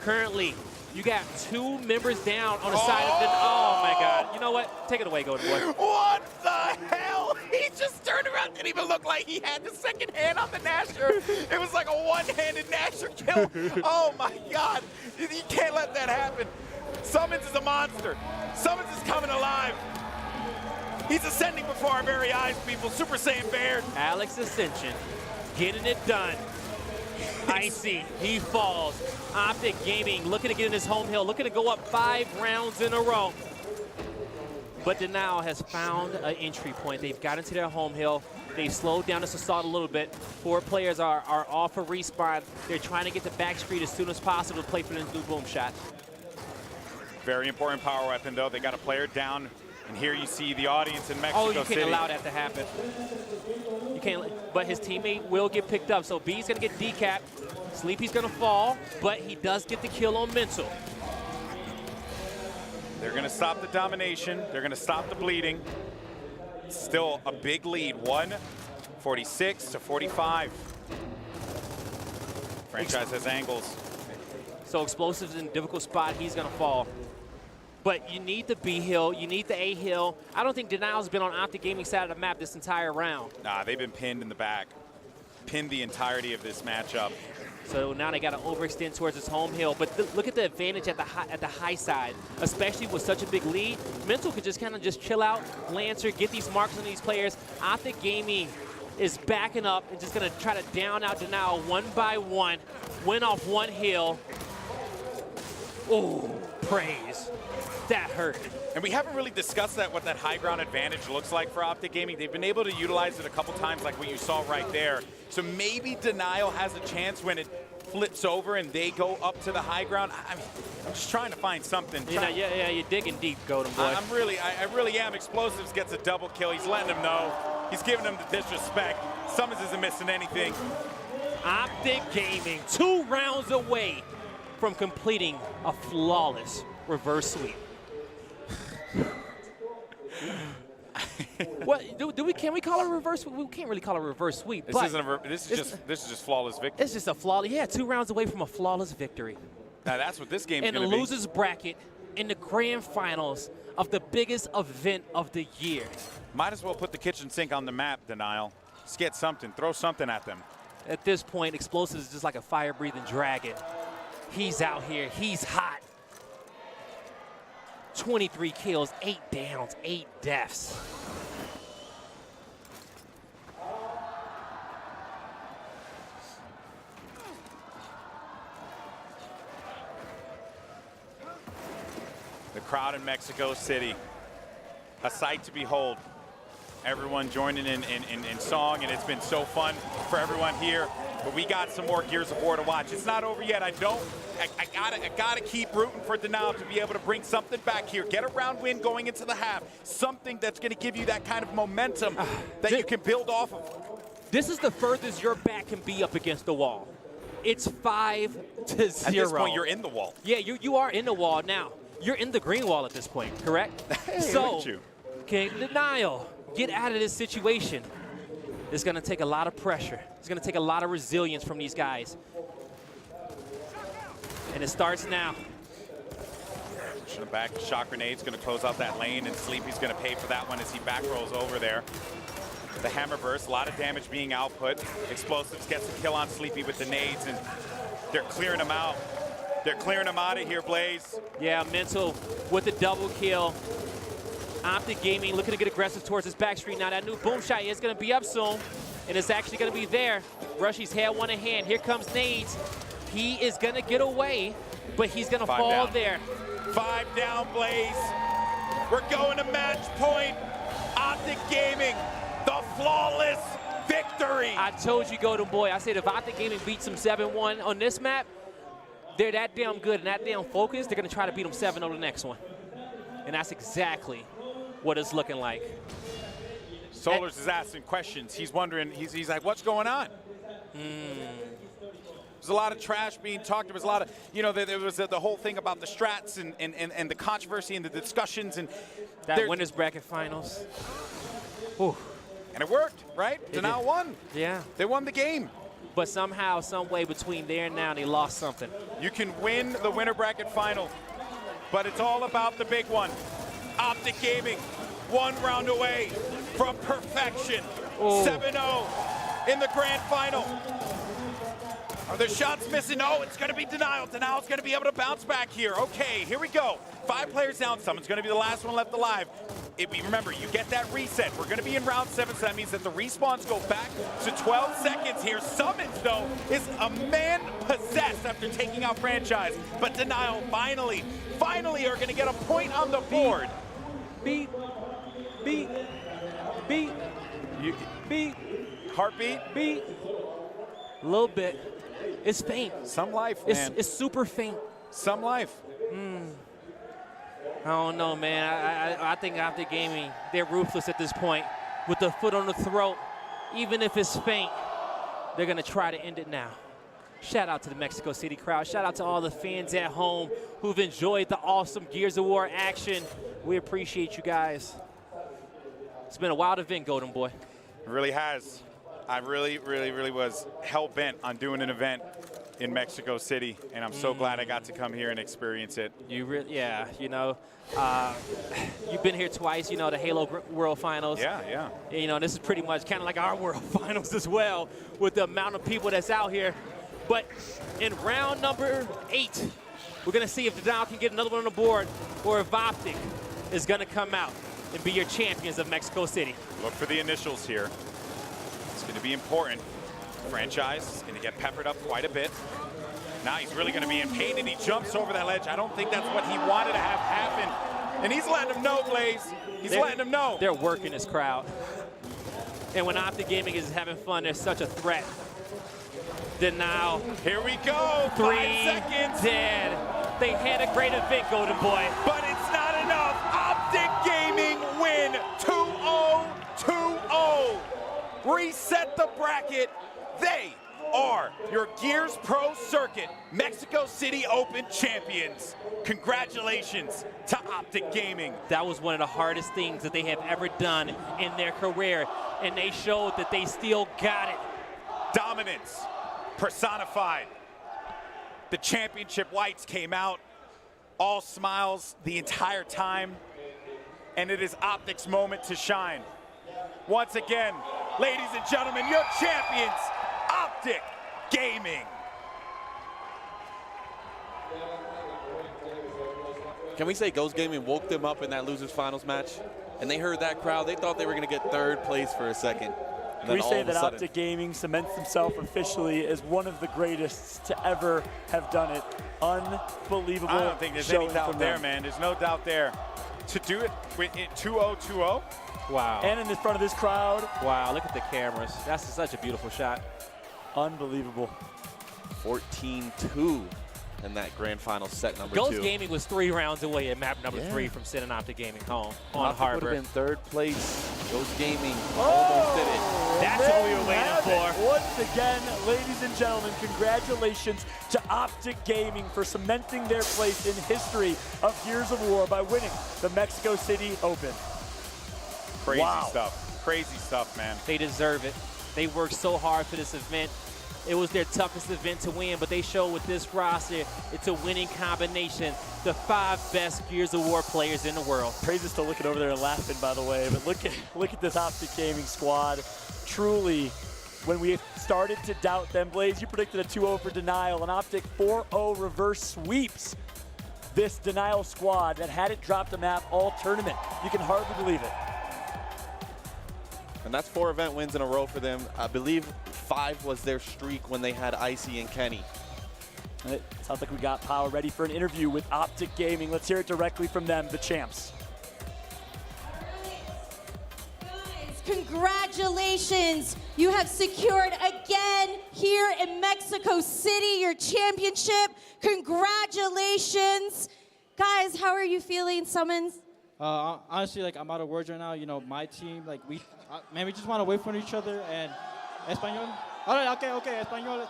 S2: Currently, you got 2 members down on the side of the... Oh, my God. You know what? Take it away, Golden Boy.
S1: What the hell? He just turned around. Didn't even look like he had the second hand on the Nasher. It was like a one-handed Nasher kill. Oh, my God. You can't let that happen. Summons is a monster. Summons is coming alive. He's ascending before our very eyes, people. Super Saiyan Bear.
S2: Alex Ascension getting it done. Icy, he falls. OPTIC Gaming looking to get in his home hill, looking to go up 5 rounds in a row. But Denial has found an entry point. They've got into their home hill. They've slowed down this assault a little bit. 4 players are off a respawn. They're trying to get to back street as soon as possible to play for the new boom shot.
S1: Very important power weapon, though. They got a player down. And here you see the audience in Mexico City.
S2: Oh, you can't allow that to happen. You can't, but his teammate will get picked up. So B's gonna get decapped. Sleepy's gonna fall, but he does get the kill on Mental.
S1: They're gonna stop the domination. They're gonna stop the bleeding. Still a big lead, 146 to 45. Franchise has angles.
S2: So Explosive's in a difficult spot. He's gonna fall. But you need the B hill, you need the A hill. I don't think Denial's been on OPTIC Gaming side of the map this entire round.
S1: Nah, they've been pinned in the back. Pinned the entirety of this matchup.
S2: So now they got to overextend towards his home hill. But look at the advantage at the high side, especially with such a big lead. Mental could just kind of just chill out, Lancer, get these marks on these players. OPTIC Gaming is backing up and just going to try to down out Denial one by one, win off one hill. Oh, Praise. That hurt.
S1: And we haven't really discussed what that high ground advantage looks like for OPTIC Gaming. They've been able to utilize it a couple times like what you saw right there. So maybe Denial has a chance when it flips over and they go up to the high ground. I mean, I'm just trying to find something.
S2: Yeah, you're digging deep, Golden Boy.
S1: I really am. Explosives gets a double kill. He's letting him know. He's giving him the disrespect. Summons isn't missing anything.
S2: OPTIC Gaming, 2 rounds away from completing a flawless reverse sweep. What can we call it a reverse? We can't really call it a reverse sweep.
S1: This
S2: but
S1: isn't a, this is just flawless victory.
S2: it's just a flawless. Yeah, 2 rounds away from a flawless victory.
S1: Now that's what this game's
S2: In the
S1: going to be.
S2: losers bracket, in the grand finals of the biggest event of the year.
S1: Might as well put the kitchen sink on the map, Denial. Just get something. Throw something at them.
S2: At this point, Explosive is just like a fire-breathing dragon. He's out here. He's hot. 23 kills, 8 downs, 8 deaths.
S1: The crowd in Mexico City, a sight to behold. Everyone joining in song, and it's been so fun for everyone here. But we got some more Gears of War to watch. It's not over yet. I gotta keep rooting for Denial to be able to bring something back here. Get a round win going into the half. Something that's going to give you that kind of momentum that you can build off of.
S2: This is the furthest your back can be up against the wall. It's 5-0.
S1: At this point, you're in the wall.
S2: Yeah, you are in the wall now. You're in the green wall at this point, correct?
S1: Hey,
S2: so,
S1: look at you.
S2: can Denial get out of this situation? It's going to take a lot of pressure. It's going to take a lot of resilience from these guys. And it starts now.
S1: Pushing it back, shock grenade's going to close out that lane, and Sleepy's going to pay for that one as he back rolls over there. The hammer burst, a lot of damage being output. Explosives gets the kill on Sleepy with the nades, and they're clearing him out. They're clearing him out of here, Blaze.
S2: Yeah, Mental with the double kill. OPTIC Gaming looking to get aggressive towards his back street now. That new boom shot is going to be up soon, and it's actually going to be there. Rushy's had one in hand. Here comes Nades. He is going to get away, but he's going to fall there.
S1: 5 down, Blaze. We're going to match point. OPTIC Gaming, the flawless victory.
S2: I told you, Golden Boy. I said if OPTIC Gaming beats him 7-1 on this map, they're that damn good and that damn focused, they're going to try to beat him 7-0 the next one. And that's exactly what it's looking like.
S1: Solars is asking questions. He's wondering, he's like, what's going on? There's a lot of trash being talked. There was a lot of, there was the whole thing about the strats and the controversy and the discussions. And
S2: that winners bracket finals. Whew.
S1: And it worked, right? Denial won.
S2: Yeah.
S1: They won the game.
S2: But somehow, some way between there and now, they lost something.
S1: You can win the winner bracket final, but it's all about the big one. OPTIC Gaming, 1 round away from perfection. 7-0 in the grand final. Are the shots missing? No, it's going to be Denial. Denial's going to be able to bounce back here. Okay, here we go. 5 players down. Someone's going to be the last one left alive. Remember, you get that reset. We're going to be in round 7, so that means that the respawns go back to 12 seconds here. Summons, though, is a man possessed after taking out Franchise. But Denial finally are going to get a point on the board.
S2: Beat.
S1: Heartbeat?
S2: Beat. A little bit. It's faint.
S1: Some life, man.
S2: It's super faint.
S1: Some life.
S2: I don't know, man. I think OPTIC Gaming, they're ruthless at this point. With the foot on the throat, even if it's faint, they're going to try to end it now. Shout out to the Mexico City crowd. Shout out to all the fans at home who've enjoyed the awesome Gears of War action. We appreciate you guys. It's been a wild event, Golden Boy.
S1: It really has. I really was hell-bent on doing an event in Mexico City, and I'm so glad I got to come here and experience it.
S2: You've been here twice, the Halo World Finals.
S1: Yeah.
S2: This is pretty much kind of like our World Finals as well, with the amount of people that's out here. But in round number 8, we're going to see if Denial can get another one on the board, or if OPTIC is going to come out and be your champions of Mexico City.
S1: Look for the initials here. It's going to be important. Franchise is going to get peppered up quite a bit. Now he's really going to be in pain, and he jumps over that ledge. I don't think that's what he wanted to have happen. And he's letting him know, Blaze. He's letting him know.
S2: They're working this crowd. And when OPTIC Gaming is having fun, there's such a threat. Denial.
S1: Here we go.
S2: 3
S1: seconds.
S2: Dead. They had a great event, Golden Boy.
S1: But it's not enough. OPTIC Gaming win 2-0, 2-0. Reset the bracket. They are your Gears Pro Circuit Mexico City Open champions. Congratulations to OPTIC Gaming.
S2: That was one of the hardest things that they have ever done in their career, and they showed that they still got it.
S1: Dominance personified. The championship whites came out, all smiles the entire time, and it is OPTIC's moment to shine. Once again, ladies and gentlemen, your champions, OPTIC Gaming.
S9: Can we say Ghost Gaming woke them up in that losers finals match? And they heard that crowd, they thought they were going to get third place for a second. And
S8: Can we
S9: then
S8: say
S9: all of a
S8: that
S9: sudden-
S8: OPTIC Gaming cements himself officially as one of the greatest to ever have done it? Unbelievable.
S1: I don't think there's any
S8: showing
S1: doubt
S8: from
S1: there,
S8: them.
S1: man. There's no doubt there. To do it with 2-0-2-0.
S2: Wow.
S8: And in the front of this crowd.
S2: Wow, look at the cameras. That's such a beautiful shot.
S8: Unbelievable.
S9: 14-2 in that grand final set number
S2: Ghost
S9: 2.
S2: Gaming was 3 rounds away at map number
S9: Yeah.
S2: 3 from sending OPTIC Gaming home on
S9: Would have
S2: Harbor.
S9: been third place. Ghost Gaming almost did it.
S2: That's what we were waiting
S8: Have it.
S2: for.
S8: Once again, ladies and gentlemen, congratulations to OPTIC Gaming for cementing their place in history of Gears of War by winning the Mexico City Open.
S1: Crazy
S8: Wow.
S1: stuff. Crazy stuff, man.
S2: They deserve it. They worked so hard for this event. It was their toughest event to win, but they showed with this roster, it's a winning combination. The 5 best Gears of War players in the world.
S8: Praise is still looking over there and laughing, by the way, but look at this OPTIC Gaming squad. Truly, when we started to doubt them, Blaze, you predicted a 2-0 for Denial, and OPTIC 4-0 reverse sweeps this Denial squad that hadn't dropped a map all tournament. You can hardly believe it.
S9: And that's 4 event wins in a row for them. I believe 5 was their streak when they had Icy and Kenny.
S8: It sounds like we got Power ready for an interview with OPTIC Gaming. Let's hear it directly from them, the champs.
S10: Congratulations, you have secured again here in Mexico City your championship. Congratulations. Guys, how are you feeling, Summons?
S11: Honestly, like, I'm out of words right now. You know, my team, like, we just want to wait for each other. And español. Okay, español.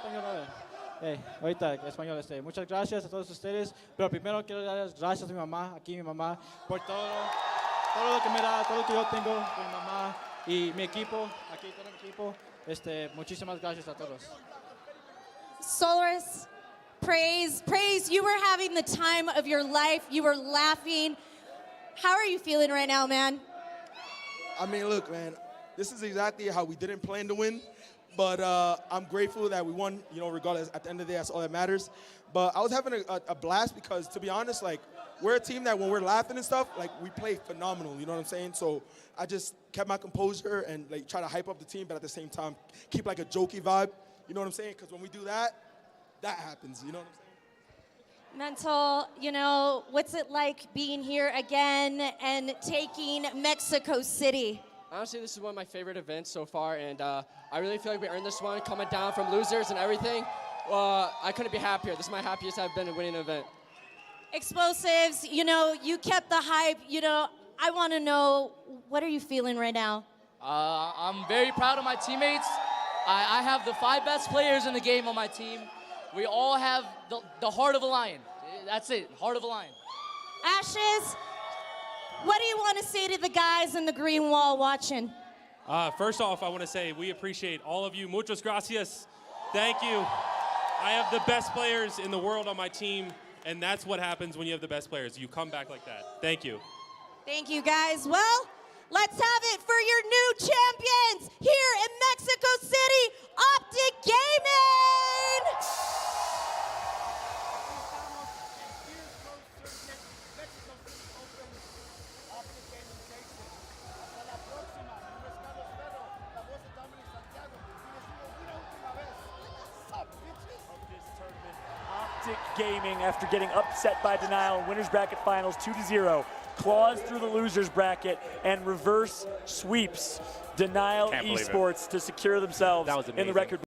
S11: Ahorita, español. Muchas gracias a todos ustedes. Pero primero quiero darles gracias a mi mamá, aquí mi mamá, por todo lo que me da, todo lo que yo tengo con mi mamá y mi equipo, aquí todo mi equipo. Muchísimas gracias a todos.
S10: Solaris, praise, you were having the time of your life. You were laughing. How are you feeling right now, man?
S5: I mean, look, man, this is exactly how we didn't plan to win. But I'm grateful that we won, you know, regardless. At the end of the day, that's all that matters. But I was having a blast because, to be honest, like, we're a team that when we're laughing and stuff, like, we play phenomenal, you know what I'm saying? So I just kept my composure and, like, try to hype up the team, but at the same time, keep, like, a jokey vibe, you know what I'm saying? Because when we do that, that happens, you know what I'm saying?
S10: Mental, you know, what's it like being here again and taking Mexico City?
S7: Honestly, this is one of my favorite events so far, and I really feel like we earned this one, coming down from losers and everything. I couldn't be happier. This is my happiest I've been in winning an event.
S10: Explosives, you know, you kept the hype. You know, I want to know, what are you feeling right now?
S6: I'm very proud of my teammates. I have the 5 best players in the game on my team. We all have the heart of a lion. That's it, heart of a lion.
S10: Ashes, what do you want to say to the guys in the green wall watching?
S12: First off, I want to say we appreciate all of you. Muchas gracias. Thank you. I have the best players in the world on my team, and that's what happens when you have the best players. You come back like that. Thank you.
S10: Thank you, guys. Well, let's have it for your new champions here in Mexico City, OPTIC Gaming!
S8: OPTIC Gaming, after getting upset by Denial in winners bracket finals 2-0, claws through the losers bracket and reverse sweeps Denial
S1: Can't believe it.
S8: Esports to secure themselves
S2: That was
S8: in the
S2: amazing.
S8: record.